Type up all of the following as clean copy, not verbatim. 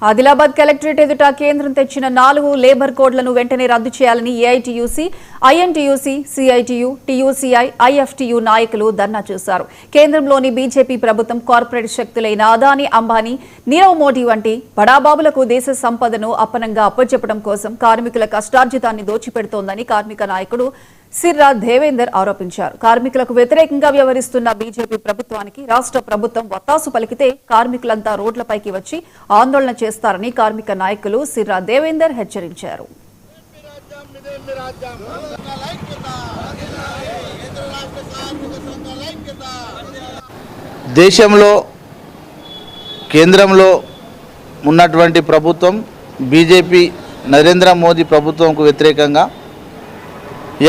Adilabad collectorate ఎదుట కేంద్రం తెచ్చిన 4 లేబర్ కోడ్లను వెంటనే రద్దు చేయాలని AITUC, INTUC, CITU, TUCI, IFTU నాయకులు ధర్నా చేశారు. కేంద్రంలోని బీజేపీ ప్రభుత్వం కార్పొరేట్ శక్తులైన అదానీ, అంబానీ, నీరవ్ మోడీ వంటి బడాబాబులకు దేశ సంపదను అప్పనంగా అప్పచెప్పడం కోసం కార్మికుల కష్టార్జితాన్ని దోచిపెడుతోందని కార్మిక నాయకుడు సిర్రా దేవేందర్ ఆరోపించారు. కార్మికులకు వ్యతిరేకంగా వ్యవహరిస్తున్న బీజేపీ ప్రభుత్వానికి రాష్ట్ర ప్రభుత్వం వత్తాసు పలికితే కార్మికులంతా రోడ్లపైకి వచ్చి ఆందోళన చేస్తారని కార్మిక నాయకులు సిర్రా దేవేందర్ హెచ్చరించారు. దేశంలో కేంద్రంలో ఉన్నటువంటి ప్రభుత్వం బీజేపీ నరేంద్ర మోదీ ప్రభుత్వంకు వ్యతిరేకంగా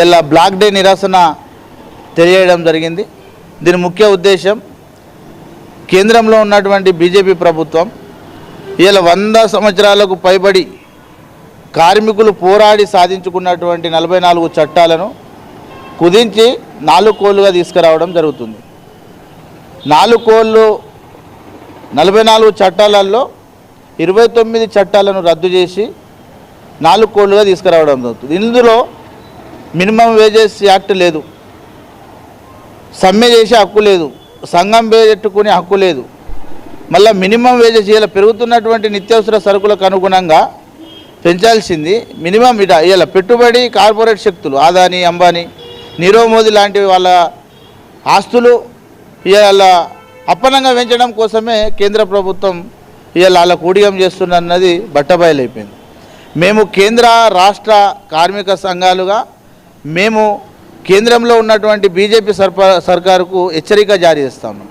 ఇలా బ్లాక్ డే నిరసన తెలియడం జరిగింది. దీని ముఖ్య ఉద్దేశం కేంద్రంలో ఉన్నటువంటి బీజేపీ ప్రభుత్వం ఇలా 100 సంవత్సరాలకు పైబడి కార్మికులు పోరాడి సాధించుకున్నటువంటి 44 చట్టాలను కుదించి 4 కోళ్లుగా తీసుకురావడం జరుగుతుంది. 4 కోళ్లు 44 చట్టాలలో 29 చట్టాలను రద్దు చేసి 4 కోళ్లుగా తీసుకురావడం జరుగుతుంది. ఇందులో మినిమం వేజెస్ యాక్ట్ లేదు, సమ్మె చేసే హక్కు లేదు, సంఘం పెట్టుకునే హక్కు లేదు. మళ్ళీ మినిమం వేజెస్ ఇలా పెరుగుతున్నటువంటి నిత్యావసర సరుకులకు అనుగుణంగా పెంచాల్సింది మినిమం ఇలా పెట్టుబడి కార్పొరేట్ శక్తులు అదానీ, అంబానీ, నీరవ్ మోదీ లాంటి వాళ్ళ ఆస్తులు ఇలా అప్పనంగా పెంచడం కోసమే కేంద్ర ప్రభుత్వం ఇలా అలా కూడియం చేస్తున్నది బట్టబయలైపోయింది. మేము కేంద్ర రాష్ట్ర కార్మిక సంఘాలుగా మేము కేంద్రంలో ఉన్నటువంటి బీజేపీ సర్కారుకు హెచ్చరిక జారీ చేస్తాము.